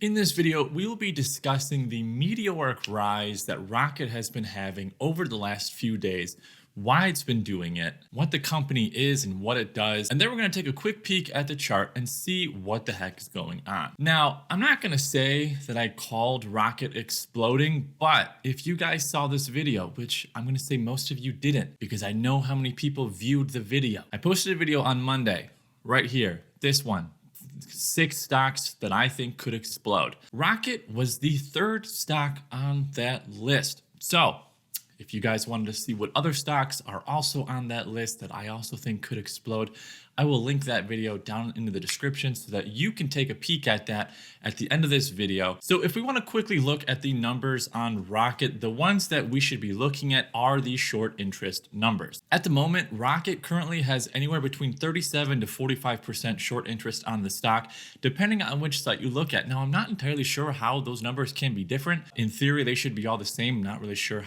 In this video, we will be discussing the meteoric rise that Rocket has been having over the last few days, why it's been doing it, what the company is and what it does, and then we're going to take a quick peek at the chart and see what the heck is going on. Now, I'm not going to say that I called Rocket exploding, but if you guys saw this video, which I'm going to say most of you didn't, because I know how many people viewed the video. I posted a video on Monday, right here, this one. 6 stocks that I think could explode. Rocket was the third stock on that list. So if you guys wanted to see what other stocks are also on that list that I also think could explode, I will link that video down into the description so that you can take a peek at that at the end of this video. So if we want to quickly look at the numbers on Rocket, the ones that we should be looking at are the short interest numbers. At the moment, Rocket currently has anywhere between 37 to 45% short interest on the stock, depending on which site you look at. Now, I'm not entirely sure how those numbers can be different. In theory, they should be all the same. Not really sure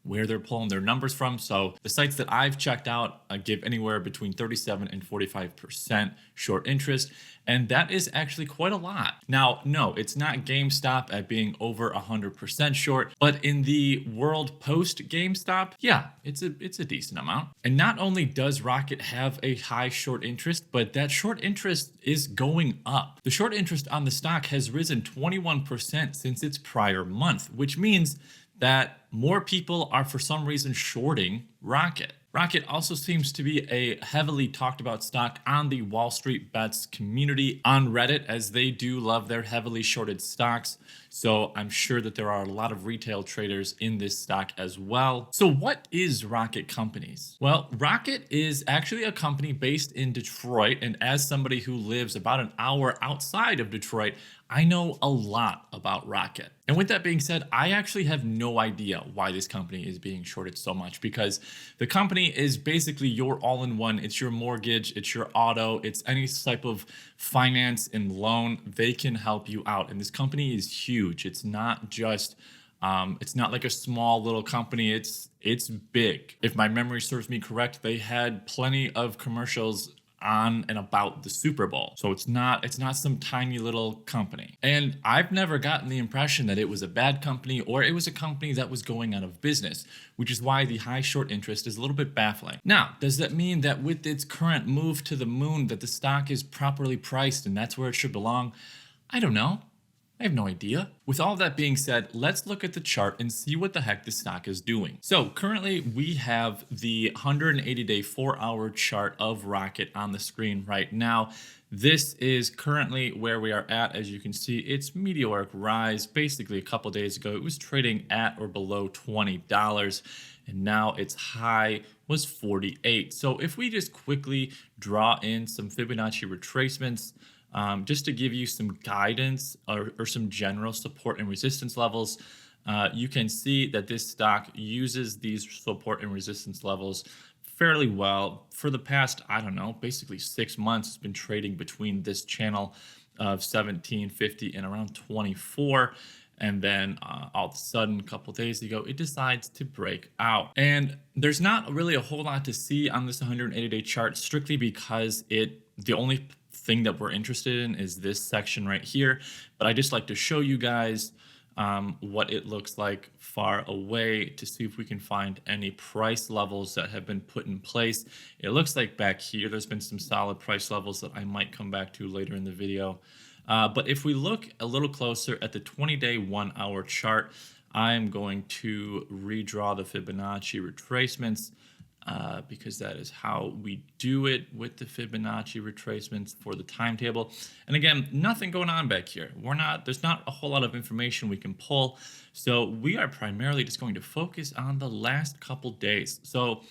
where they're pulling their numbers from. So the sites that I've checked out give anywhere between 37 and 45% short interest. And that is actually quite a lot. Now, no, it's not GameStop at being over 100% short, but in the world post GameStop, yeah, it's a decent amount. And not only does Rocket have a high short interest, but that short interest is going up. The short interest on the stock has risen 21% since its prior month, which means that more people are for some reason shorting Rocket. Rocket also seems to be a heavily talked about stock on the Wall Street Bets community on Reddit, as they do love their heavily shorted stocks. So I'm sure that there are a lot of retail traders in this stock as well. So what is Rocket Companies? Well, Rocket is actually a company based in Detroit. And as somebody who lives about an hour outside of Detroit, I know a lot about Rocket. And with that being said, I actually have no idea why this company is being shorted so much, because the company is basically your all-in-one. It's your mortgage, it's your auto, it's any type of finance and loan. They can help you out. And this company is huge. It's not just it's not like a small little company. It's big. If my memory serves me correct, they had plenty of commercials on and about the Super Bowl. So it's not some tiny little company. And I've never gotten the impression that it was a bad company or it was a company that was going out of business, which is why the high short interest is a little bit baffling. Now, does that mean that with its current move to the moon that the stock is properly priced and that's where it should belong? I don't know. I have no idea. With all that being said, let's look at the chart and see what the heck the stock is doing. So currently we have the 180-day 4-hour chart of Rocket on the screen right now. This is currently where we are at. As you can see, it's meteoric rise. Basically a couple days ago, it was trading at or below $20. And now its high was 48. So if we just quickly draw in some Fibonacci retracements, just to give you some guidance or some general support and resistance levels, you can see that this stock uses these support and resistance levels fairly well. For the past, I don't know, basically 6 months, it's been trading between this channel of 17.50 and around 24. And then all of a sudden, a couple days ago, it decides to break out. And there's not really a whole lot to see on this 180-day chart, strictly because the only thing that we're interested in is this section right here. But I just like to show you guys what it looks like far away to see if we can find any price levels that have been put in place. It looks like back here, there's been some solid price levels that I might come back to later in the video. But if we look a little closer at the 20-day 1-hour chart, I'm going to redraw the Fibonacci retracements because that is how we do it with the Fibonacci retracements for the timetable. And again, nothing going on back here. There's not a whole lot of information we can pull. So we are primarily just going to focus on the last couple days. So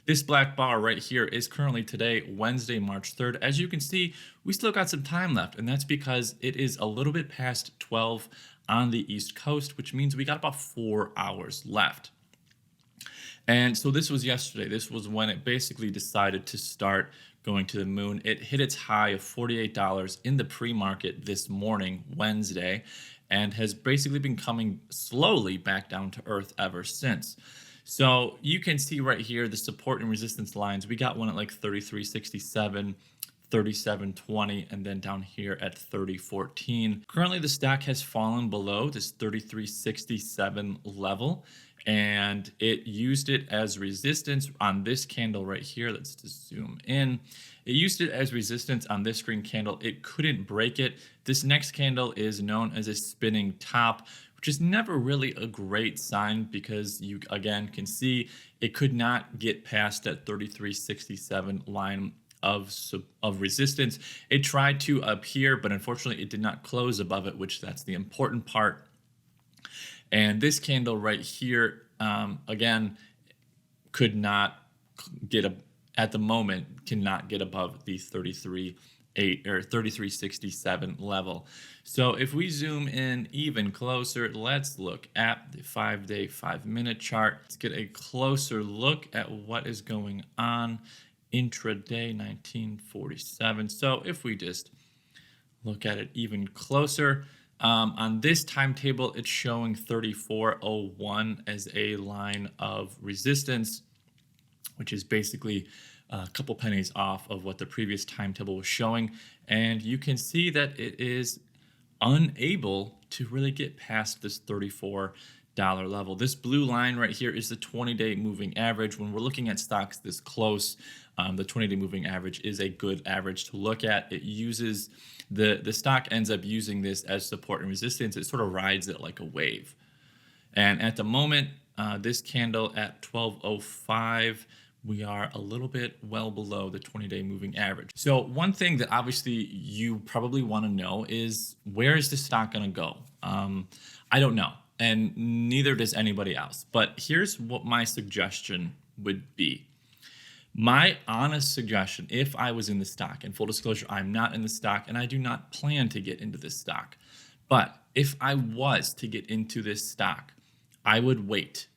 this black bar right here is currently today, Wednesday, March 3rd. As you can see, we still got some time left, and that's because it is a little bit past 12 on the East Coast, which means we got about 4 hours left. And so this was yesterday. This was when it basically decided to start going to the moon. It hit its high of $48 in the pre-market this morning, Wednesday, and has basically been coming slowly back down to earth ever since. So you can see right here the support and resistance lines. We got one at like 33.67, 37.20, and then down here at 30.14. Currently, the stock has fallen below this 33.67 level, and it used it as resistance on this candle right here. Let's just zoom in. It used it as resistance on this green candle. It couldn't break it. This next candle is known as a spinning top, which is never really a great sign because you again can see it could not get past that 33.67 line of resistance. It tried to up here, but unfortunately it did not close above it, which that's the important part. And this candle right here, again, could not get at the moment, cannot get above the 33.8 or 33.67 level. So if we zoom in even closer, let's look at the 5-day, 5-minute chart. Let's get a closer look at what is going on intraday 1947. So if we just look at it even closer, on this timetable, it's showing 34.01 as a line of resistance, which is basically a couple pennies off of what the previous timetable was showing. And you can see that it is unable to really get past this $34 level. This blue line right here is the 20-day moving average. When we're looking at stocks this close, the 20-day moving average is a good average to look at. It uses the stock ends up using this as support and resistance. It sort of rides it like a wave. And at the moment, this candle at 12.05, we are a little bit well below the 20-day moving average. So one thing that obviously you probably want to know is, where is the stock going to go? I don't know, and neither does anybody else. But here's what my suggestion would be. My honest suggestion, if I was in the stock, and full disclosure, I'm not in the stock and I do not plan to get into this stock. But if I was to get into this stock, I would wait.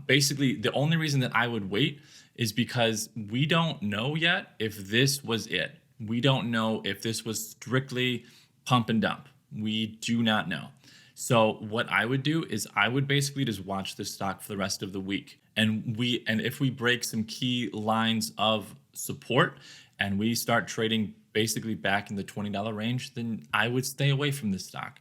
Basically, the only reason that I would wait is because we don't know yet if this was it. We don't know if this was strictly pump and dump. We do not know. So what I would do is I would basically just watch this stock for the rest of the week. And if we break some key lines of support and we start trading basically back in the $20 range, then I would stay away from this stock.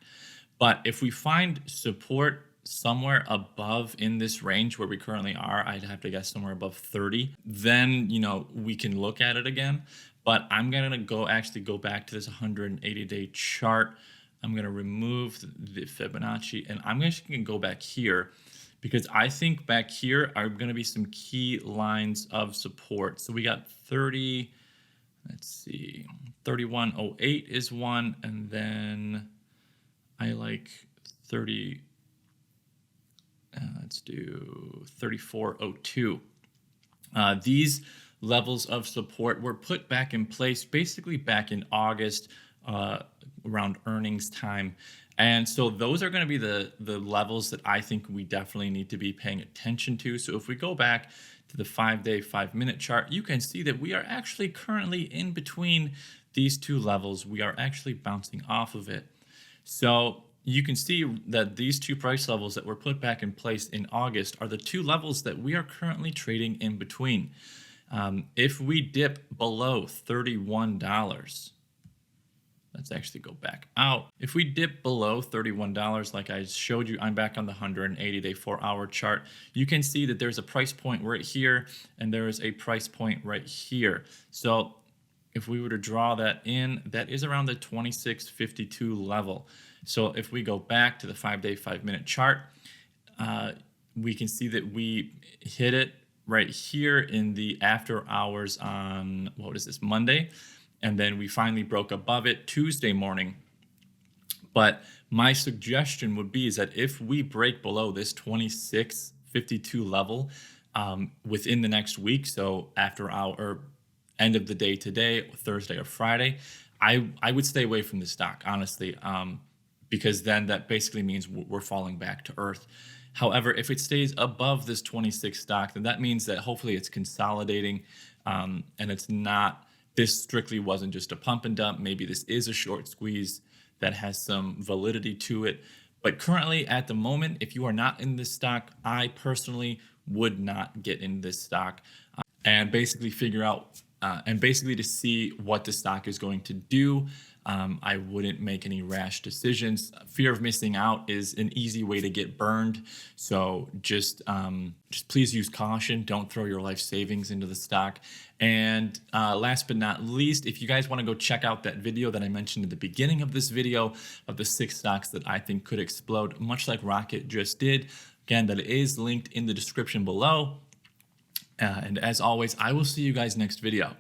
But if we find support somewhere above in this range where we currently are, I'd have to guess somewhere above 30, then, we can look at it again. But I'm going to actually go back to this 180-day chart. I'm going to remove the Fibonacci, and I'm just going to go back here because I think back here are going to be some key lines of support. So we got 30, let's see, 31.08 is one, and then I like 30, let's do 34.02. These levels of support were put back in place basically back in August, around earnings time. And so those are going to be the levels that I think we definitely need to be paying attention to. So if we go back to the 5-day, 5-minute chart, you can see that we are actually currently in between these two levels. We are actually bouncing off of it. So you can see that these two price levels that were put back in place in August are the two levels that we are currently trading in between. If we dip below $31, let's actually go back out. If we dip below $31, like I showed you, I'm back on the 180-day 4-hour chart. You can see that there's a price point right here, and there is a price point right here. So if we were to draw that in, that is around the 26.52 level. So if we go back to the 5-day, 5-minute chart, we can see that we hit it right here in the after hours on, what is this, Monday? And then we finally broke above it Tuesday morning. But my suggestion would be is that if we break below this 26.52 level within the next week, so after our end of the day today, Thursday or Friday, I would stay away from the stock, honestly, because then that basically means we're falling back to earth. However, if it stays above this 26 stock, then that means that hopefully it's consolidating and it's not. This strictly wasn't just a pump and dump. Maybe this is a short squeeze that has some validity to it. But currently, at the moment, if you are not in this stock, I personally would not get in this stock and basically figure out and basically to see what the stock is going to do. I wouldn't make any rash decisions. Fear of missing out is an easy way to get burned. So just please use caution. Don't throw your life savings into the stock. And last but not least, if you guys want to go check out that video that I mentioned at the beginning of this video of the 6 stocks that I think could explode, much like Rocket just did, again, that is linked in the description below. And as always, I will see you guys next video.